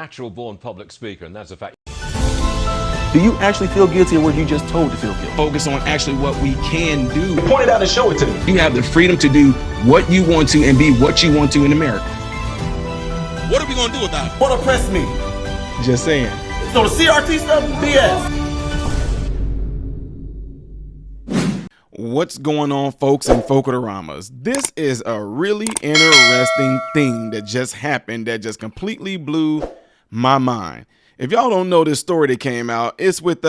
natural-born public speaker, and that's a fact. Do you actually feel guilty or were you just told to feel guilty? Focus on actually what we can do. Point it out and show it to me. You have the freedom to do what you want to and be what you want to in America. What are we going to do about it? What oppressed me? Just saying. So the CRT stuff, BS. What's going on, folks and Folkoramas? This is a really interesting thing that just happened that just completely blew my mind. If y'all don't know this story that came out, it's with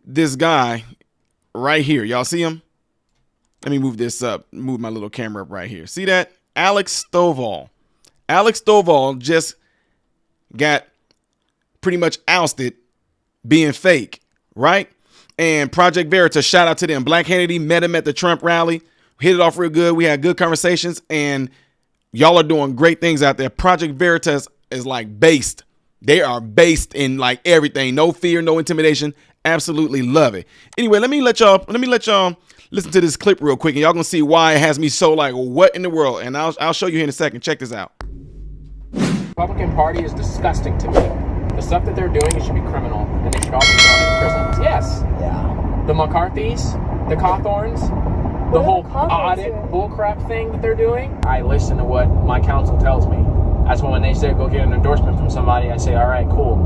this guy right here. Y'all see him? Let me move this up, move my little camera up right here. See that? Alex Stovall. Alex Stovall just got pretty much ousted being fake, right? And Project Veritas, shout out to them. Black Kennedy met him at the Trump rally, hit it off real good. We had good conversations, and y'all are doing great things out there. Project Veritas is like based. They are based in like everything. No fear, no intimidation. Absolutely love it. Anyway, let me let y'all listen to this clip real quick, and y'all gonna see why it has me so like, what in the world? And I'll show you here in a second. Check this out. Republican Party is disgusting to me. The stuff that they're doing, it should be criminal, and they should all be thrown in prisons. Yes. Yeah. The McCarthys, the Cawthorns, the whole audit bullcrap thing that they're doing. I listen to what my counsel tells me. That's when they say go get an endorsement from somebody, I say, all right, cool.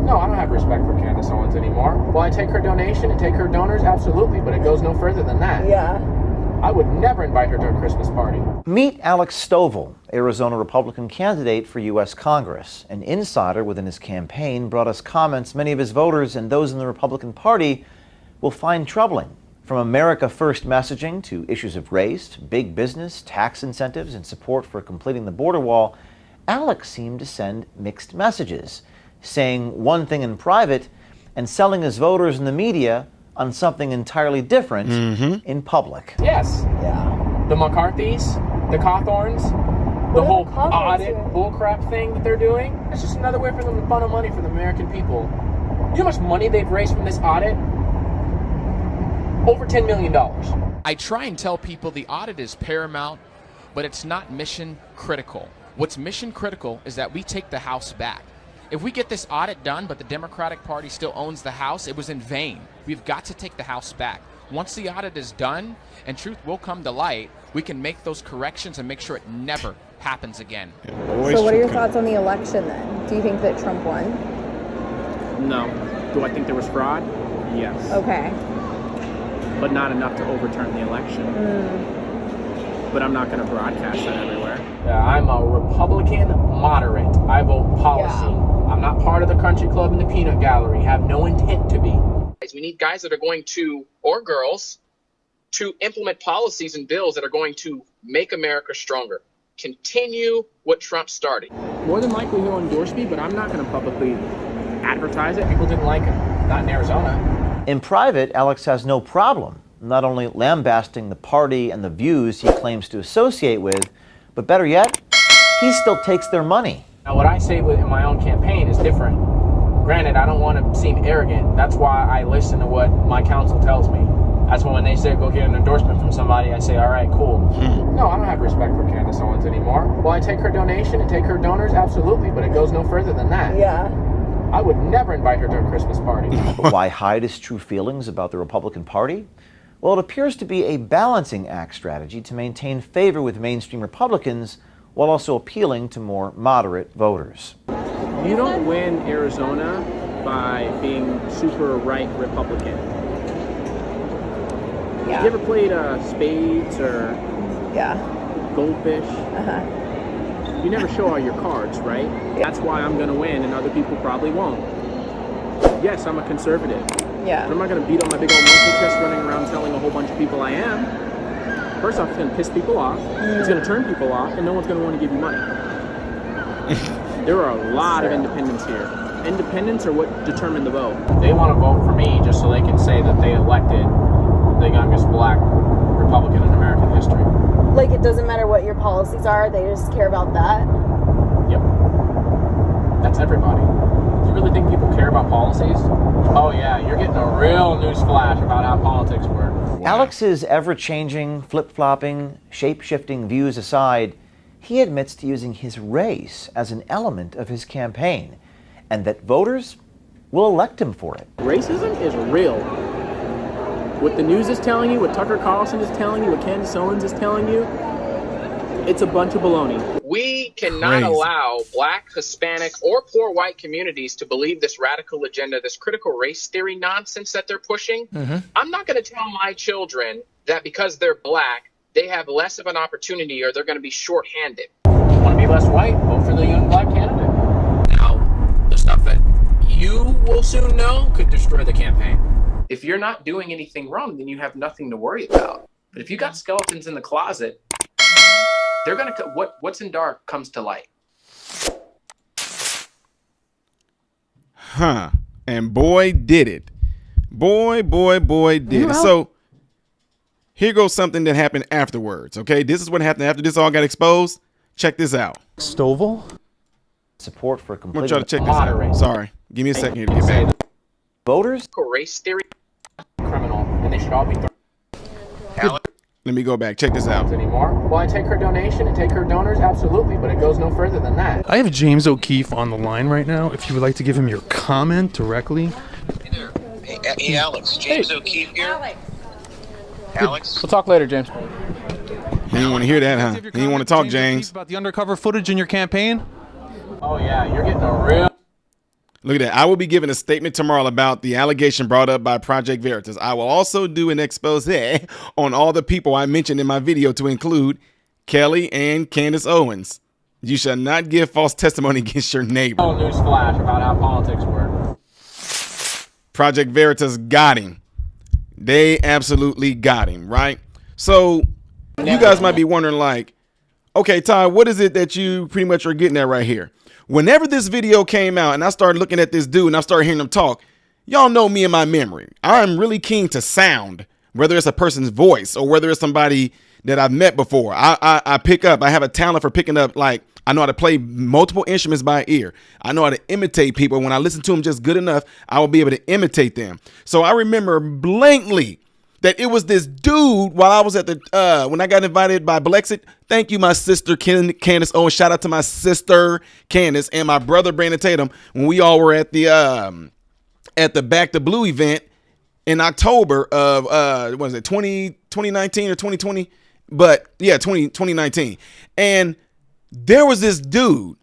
No, I don't have respect for Candace Owens anymore. Will I take her donation and take her donors? Absolutely, but it goes no further than that. Yeah. I would never invite her to a Christmas party. Meet Alex Stovall, Arizona Republican candidate for U.S. Congress. An insider within his campaign brought us comments many of his voters and those in the Republican Party will find troubling. From America First messaging to issues of race, big business, tax incentives, and support for completing the border wall, Alex seemed to send mixed messages, saying one thing in private and selling his voters and the media on something entirely different in public. Yes. Yeah. The McCarthys, the Cawthorns, the whole audit bullcrap thing that they're doing, it's just another way for them to funnel money for the American people. You know how much money they've raised from this audit? Over $10 million. I try and tell people the audit is paramount, but it's not mission critical. What's mission critical is that we take the House back. If we get this audit done, but the Democratic Party still owns the House, it was in vain. We've got to take the House back. Once the audit is done and truth will come to light, we can make those corrections and make sure it never happens again. So what are your thoughts on the election then? Do you think that Trump won? No. Do I think there was fraud? Yes. Okay. But not enough to overturn the election. But I'm not going to broadcast that everywhere. I'm a Republican moderate. I vote policy. Yeah. I'm not part of the country club and the peanut gallery. Have no intent to be. We need guys that are going to, or girls, to implement policies and bills that are going to make America stronger. Continue what Trump started. More than likely he'll endorse me, but I'm not going to publicly advertise it. People didn't like him. Not in Arizona. In private, Alex has no problem not only lambasting the party and the views he claims to associate with, but better yet, he still takes their money. Now, what I say in my own campaign is different. Granted, I don't want to seem arrogant. That's why I listen to what my counsel tells me. That's when they say go get an endorsement from somebody, I say, all right, cool. No, I don't have respect for Candace Owens anymore. Will I take her donation and take her donors? Absolutely, but it goes no further than that. Yeah. I would never invite her to a Christmas party. But why hide his true feelings about the Republican Party? Well, it appears to be a balancing act strategy to maintain favor with mainstream Republicans while also appealing to more moderate voters. You don't win Arizona by being super right Republican. Yeah. You ever played spades or goldfish? You never show all your cards, right? Yeah. That's why I'm going to win and other people probably won't. Yes, I'm a conservative. Yeah. But I'm not going to beat on my big old monkey chest running around telling a whole bunch of people I am. First off, it's going to piss people off. It's going to turn people off, and no one's going to want to give you money. There are a lot of independents here. Independents are what determine the vote. They want to vote for me just so they can say that they elected the youngest black Republican in American history. Like, it doesn't matter what your policies are, they just care about that? Yep. That's everybody. You really think people care about policies? Oh yeah, you're getting a real news flash about how politics work. Alex's ever-changing, flip-flopping, shape-shifting views aside, he admits to using his race as an element of his campaign, and that voters will elect him for it. Racism is real. What the news is telling you, what Tucker Carlson is telling you, what Candace Owens is telling you, it's a bunch of baloney. We cannot allow Black, Hispanic, or poor white communities to believe this radical agenda, this critical race theory nonsense that they're pushing. I'm not going to tell my children that because they're Black, they have less of an opportunity or they're going to be shorthanded. Want to be less white? Vote for the young Black candidate. Now, the stuff that you will soon know could destroy the campaign. If you're not doing anything wrong, then you have nothing to worry about. But if you got skeletons in the closet, they're gonna what's in dark comes to light. And boy did it. Boy did it. So here goes something that happened afterwards. Okay, this is what happened after this all got exposed. Check this out. Stovall? Support for complete. I'm gonna try to check this out. Sorry, give me a second here to get back. Voters? Race theory, criminal, and they should all be thrown. Let me go back. Check this out. Anymore? Will I take her donation and take her donors? Absolutely, but it goes no further than that. I have James O'Keefe on the line right now. If you would like to give him your comment directly. Hey there. Hey Alex. James O'Keefe here. Alex. We'll talk later, James. You didn't want to hear that, huh? You didn't want to talk, James. About the undercover footage in your campaign? Oh yeah, you're getting a real... Look at that. I will be giving a statement tomorrow about the allegation brought up by Project Veritas. I will also do an expose on all the people I mentioned in my video, to include Kelly and Candace Owens. You shall not give false testimony against your neighbor. Oh, news flash about how politics work. Project Veritas got him. They absolutely got him, right? So you guys might be wondering, like, okay, Ty, what is it that you pretty much are getting at right here? Whenever this video came out and I started looking at this dude and I started hearing him talk, y'all know me and my memory. I'm really keen to sound, whether it's a person's voice or whether it's somebody that I've met before. I pick up. I have a talent for picking up. Like, I know how to play multiple instruments by ear. I know how to imitate people. When I listen to them just good enough, I will be able to imitate them. So I remember blankly that it was this dude while I was at the when I got invited by Blexit. Thank you, my sister Candace Owens. Shout out to my sister Candace and my brother Brandon Tatum when we all were at the Back to Blue event in October of what was it, 2019 or 2020? But yeah, 2019. And there was this dude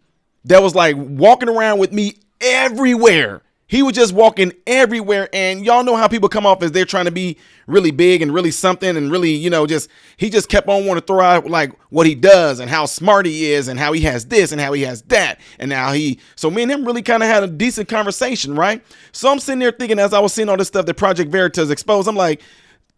that was like walking around with me everywhere. He was just walking everywhere, and y'all know how people come off as they're trying to be really big and really something and really, you know, he just kept on wanting to throw out like what he does and how smart he is and how he has this and how he has that. And now so me and him really kind of had a decent conversation, right? So I'm sitting there thinking, as I was seeing all this stuff that Project Veritas exposed, I'm like,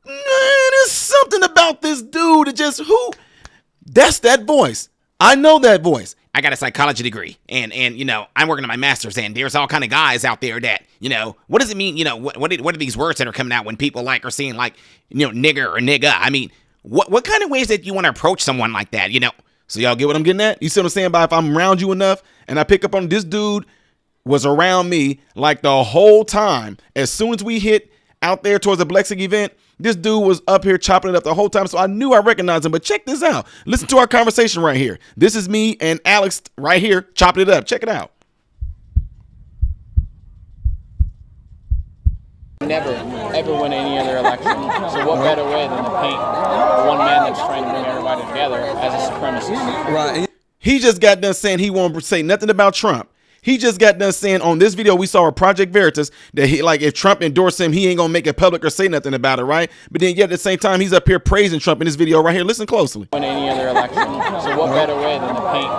there's something about this dude that's that voice. I know that voice. I got a psychology degree and you know, I'm working on my master's, and there's all kind of guys out there that, you know, what does it mean? You know, what are these words that are coming out when people like are saying like, you know, nigger or nigga? I mean, what kind of ways that you want to approach someone like that, you know? So y'all get what I'm getting at? You see what I'm saying? By if I'm around you enough and I pick up on this dude was around me like the whole time. As soon as we hit out there towards the Blexig event, this dude was up here chopping it up the whole time, so I knew I recognized him. But check this out. Listen to our conversation right here. This is me and Alex right here chopping it up. Check it out. Never, ever win any other election. So what better way than to paint one man that's trying to bring everybody together as a supremacist? Right. He just got done saying he won't say nothing about Trump. He just got done saying on this video we saw a Project Veritas that he, like, if Trump endorsed him, he ain't gonna make it public or say nothing about it, right? But then yet at the same time, he's up here praising Trump in this video right here. Listen closely. Win any other election. So what better way than to paint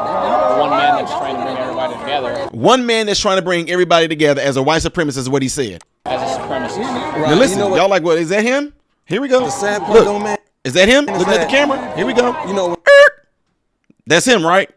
one man that's trying to bring everybody together? One man that's trying to bring everybody together as a white supremacist is what he said. As a supremacist. Right. Now listen, y'all like, what, is that him? Here we go. The sad part, look, man. Is that him? Looking at the camera? Here we go. You know, that's him, right?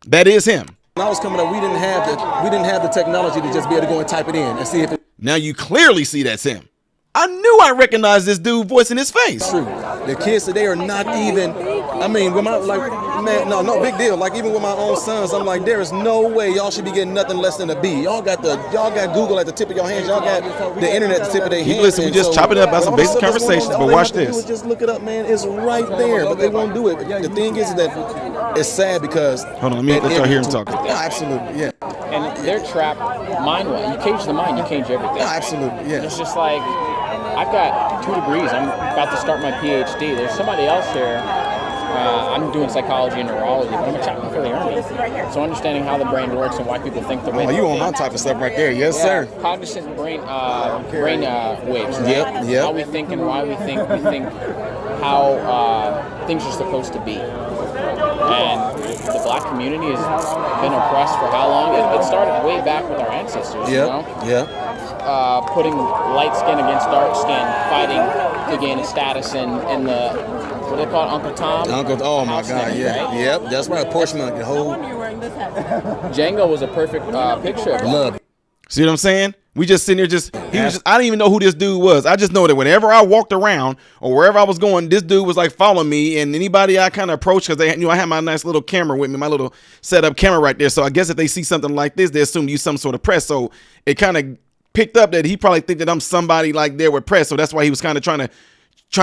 That is him. when I was coming up, we didn't have the technology to just be able to go and type it in and see if it. Now you clearly see that's him. I knew I recognized this dude voice in his face. True. The kids today are not even, I mean, with my, like, man, no big deal. Like, even with my own sons, I'm like, there is no way y'all should be getting nothing less than a B. Y'all got Google at the tip of your hands. Y'all got the internet at the tip of their hands. Listen, we just chopping up about some basic conversations, but watch this. Just look it up, man. It's right there, but they won't do it. The thing is that it's sad because. Hold on, let y'all hear him talk. Yeah, absolutely, yeah. And they're trapped mind-wise. You cage the mind, you cage everything. Yeah, absolutely, yeah. It's just like, I've got 2 degrees. I'm about to start my PhD. There's somebody else here. I'm doing psychology and neurology, but I'm a chaplain for the Army. So understanding how the brain works and why people think the way. Oh, you on my type of stuff right there, yes, sir. Cognizant brain waves. Right? Yep. How we think and why we think how things are supposed to be. And the black community has been oppressed for how long? It started way back with our ancestors. You know? Yeah. Putting light skin against dark skin, fighting to gain a status in the, what do they call it, Uncle Tom? Oh my God, yeah. Right? Yep, that's right, apportionment, the whole. Django was a perfect picture of it. Love. See what I'm saying? We just sitting there I didn't even know who this dude was. I just know that whenever I walked around or wherever I was going, this dude was like following me, and anybody I kind of approached, because they, I had my nice little camera with me, my little setup camera right there. So I guess if they see something like this, they assume you some sort of press. So it kind of picked up that he probably think that I'm somebody like there with press. So that's why he was kind of trying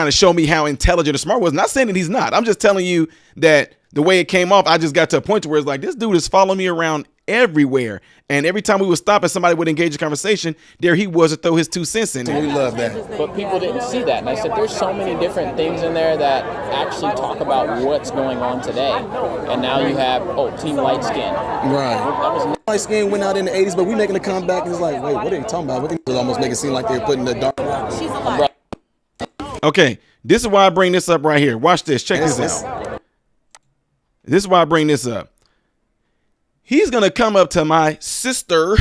to show me how intelligent or smart was. Not saying that he's not. I'm just telling you that the way it came off, I just got to a point where it's like, this dude is following me around everywhere. And every time we would stop and somebody would engage in conversation, there he was to throw his 2 cents in there. We love that. But people didn't see that. And I said, there's so many different things in there that actually talk about what's going on today. And now you have, Team Light Skin. Right. Light Skin went out in the 80s, but we making a comeback, and it's like, wait, what are you talking about? It was almost make it seem like they're putting the dark. She's alive. Okay, this is why I bring this up right here. Watch this. Check this out. This is why I bring this up. He's going to come up to my sister,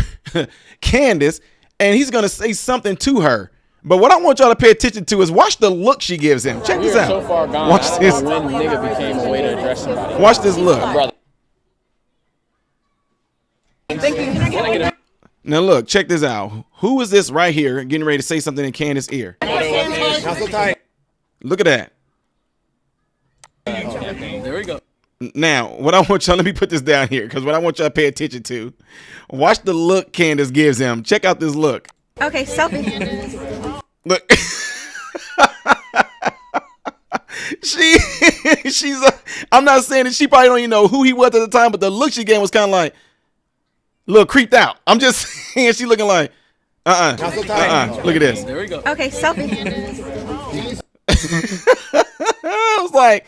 Candace, and he's going to say something to her. But what I want y'all to pay attention to is watch the look she gives him. Check this out. So far gone. Watch this. I don't know when nigga became a way to address somebody. Watch this look. Brother. Now look, check this out. Who is this right here getting ready to say something in Candace's ear? Look at that. There we go. Now, what I want y'all, let me put this down here, because what I want y'all to pay attention to, watch the look Candace gives him. Check out this look. Okay, selfie. Look. I'm not saying that she probably don't even know who he was at the time, but the look she gave was kind of like, a little creeped out. I'm just saying she looking like, Look at this. There we go. Okay, selfie. I was like,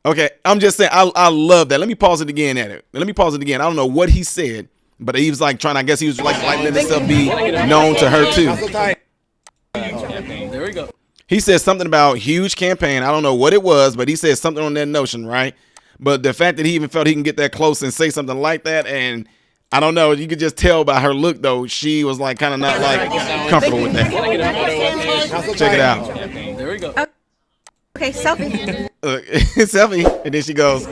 okay, I'm just saying, I love that. Let me pause it again at it. Let me pause it again. I don't know what he said, but he was like I guess he was like letting himself be known to her too. There we go. He said something about huge campaign. I don't know what it was, but he said something on that notion, right? But the fact that he even felt he can get that close and say something like that, and I don't know, you could just tell by her look though, she was like kind of not like comfortable with that. Check it out. There we go. Okay, selfie. Selfie, and then she goes.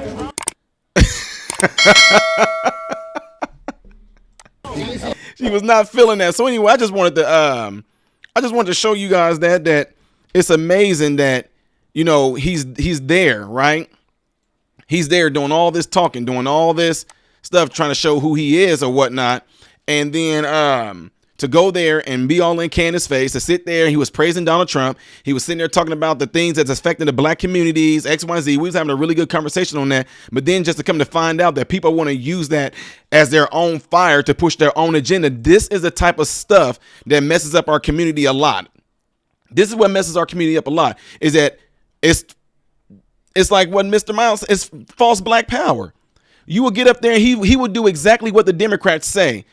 She was not feeling that. So anyway, I just wanted to show you guys that it's amazing that, you know, he's there, right? He's there doing all this talking, doing all this stuff, trying to show who he is or whatnot. And then to go there and be all in Candace's face, to sit there, he was praising Donald Trump. He was sitting there talking about the things that's affecting the black communities, X, Y, and Z. We was having a really good conversation on that. But then just to come to find out that people want to use that as their own fire to push their own agenda. This is the type of stuff that messes up our community a lot. This is what messes our community up a lot, is that it's like what Mr. Miles, it's false black power. You will get up there and he would do exactly what the Democrats say.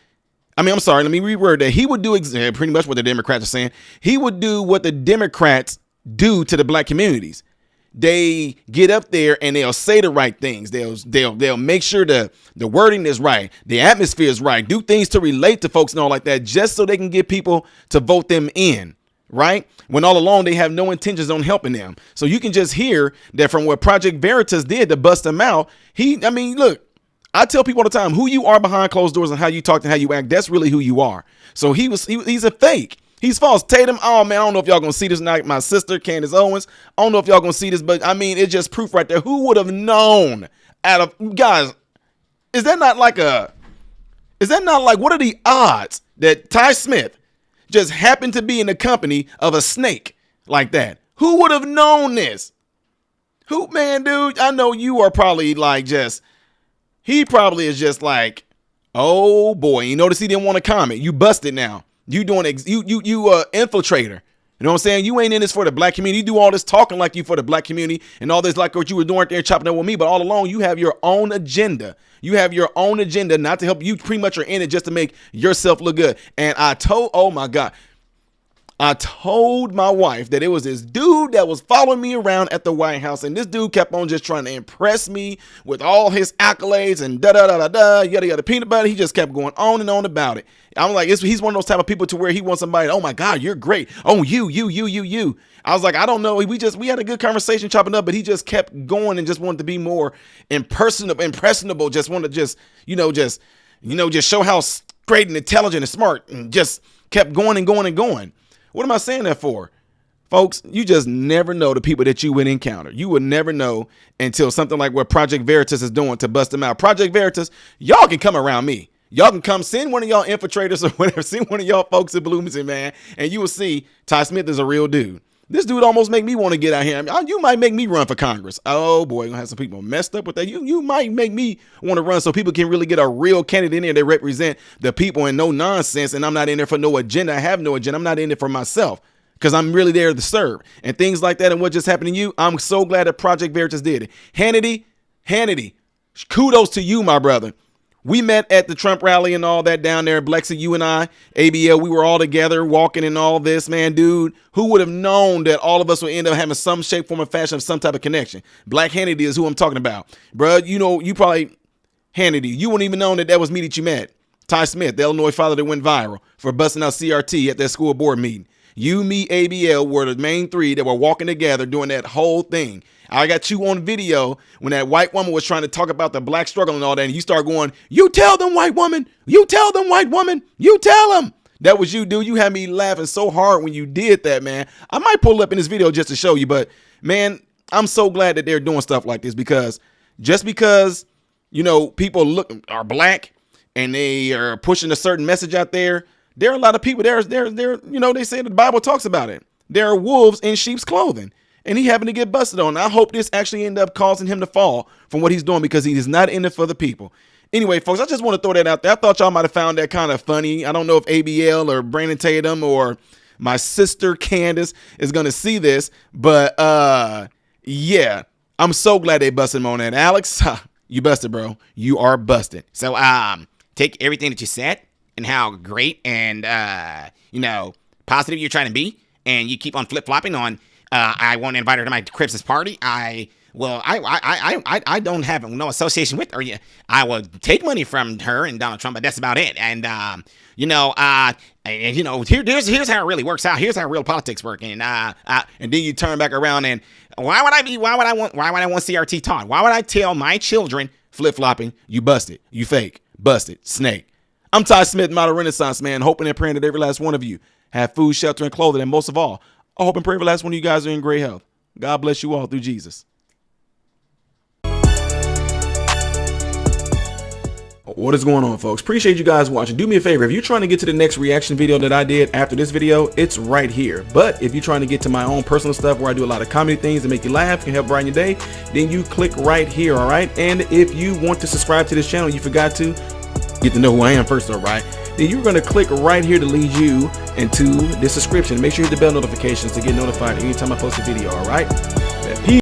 I mean, I'm sorry, let me reword that. He would do pretty much what the Democrats are saying. He would do what the Democrats do to the black communities. They get up there and they'll say the right things. They'll make sure the wording is right, the atmosphere is right, do things to relate to folks and all like that, just so they can get people to vote them in, right? When all along they have no intentions on helping them. So you can just hear that from what Project Veritas did to bust them out. Look, I tell people all the time, who you are behind closed doors and how you talk and how you act, that's really who you are. So he's a fake. He's false. Tatum, oh man, I don't know if y'all gonna see this tonight. My sister, Candace Owens, I don't know if y'all gonna see this, but I mean, it's just proof right there. Who would have known guys, is that not like what are the odds that Ty Smith just happened to be in the company of a snake like that? Who would have known this? Who, man, dude, I know you are probably like he probably is just like, oh boy, you notice he didn't want to comment. You busted now. You doing infiltrator. You know what I'm saying? You ain't in this for the black community. You do all this talking like you for the black community and all this like what you were doing there chopping up with me. But all along, you have your own agenda. You have your own agenda not to help you. Pretty much are in it just to make yourself look good. And oh my God, I told my wife that it was this dude that was following me around at the White House. And this dude kept on just trying to impress me with all his accolades and yada, yada, peanut butter. He just kept going on and on about it. I'm like, he's one of those type of people to where he wants somebody, oh my God, you're great. Oh, you. I was like, I don't know. We had a good conversation chopping up, but he just kept going and just wanted to be more impressionable. Just wanted to just show how great and intelligent and smart, and just kept going and going and going. What am I saying that for? Folks, you just never know the people that you would encounter. You would never know until something like what Project Veritas is doing to bust them out. Project Veritas, y'all can come around me. Y'all can come send one of y'all infiltrators or whatever, send one of y'all folks in Bloomington, man, and you will see Ty Smith is a real dude. This dude almost make me want to get out here. I mean, you might make me run for Congress. Oh boy, gonna have some people messed up with that. You might make me want to run so people can really get a real candidate in there that represent the people and no nonsense. And I'm not in there for no agenda. I have no agenda. I'm not in there for myself because I'm really there to serve and things like that. And what just happened to you? I'm so glad that Project Veritas did it. Hannity, kudos to you, my brother. We met at the Trump rally and all that down there in Biloxi. You and I, ABL, we were all together walking and all this, man, dude. Who would have known that all of us would end up having some shape, form, or fashion of some type of connection? Black Hannity is who I'm talking about. Bruh, Hannity, you wouldn't even know that was me that you met. Ty Smith, the Illinois father that went viral for busting out CRT at that school board meeting. You, me, ABL were the main three that were walking together doing that whole thing. I got you on video when that white woman was trying to talk about the black struggle and all that, and you start going, you tell them, white woman, you tell them, white woman, you tell them. That was you, dude. You had me laughing so hard when you did that, man. I might pull it up in this video just to show you, but man, I'm so glad that they're doing stuff like this because just because, people are black and they are pushing a certain message out there, there are a lot of people they say the Bible talks about it. There are wolves in sheep's clothing. And he happened to get busted on. I hope this actually ended up causing him to fall from what he's doing because he is not in it for the people. Anyway, folks, I just want to throw that out there. I thought y'all might have found that kind of funny. I don't know if ABL or Brandon Tatum or my sister Candace is going to see this. But, yeah, I'm so glad they busted him on that. Alex, you busted, bro. You are busted. So take everything that you said and how great and, positive you're trying to be. And you keep on flip-flopping on I won't invite her to my Crips's party. I don't have no association with her. I will take money from her and Donald Trump, but that's about it. And here's how it really works out. Here's how real politics work. And then you turn back around and why would I want CRT taught? Why would I tell my children flip-flopping? You busted, you fake, busted, snake. I'm Ty Smith, model Renaissance man, hoping and praying that every last one of you have food, shelter, and clothing, and most of all, I hope and pray every last one of you guys are in great health. God bless you all through Jesus. What is going on, folks? Appreciate you guys watching. Do me a favor. If you're trying to get to the next reaction video that I did after this video, it's right here. But if you're trying to get to my own personal stuff where I do a lot of comedy things that make you laugh and help brighten your day, then you click right here, all right? And if you want to subscribe to this channel, you forgot to get to know who I am first, all right? Then you're going to click right here to lead you into the subscription. Make sure you hit the bell notifications to get notified anytime I post a video, all right? Peace.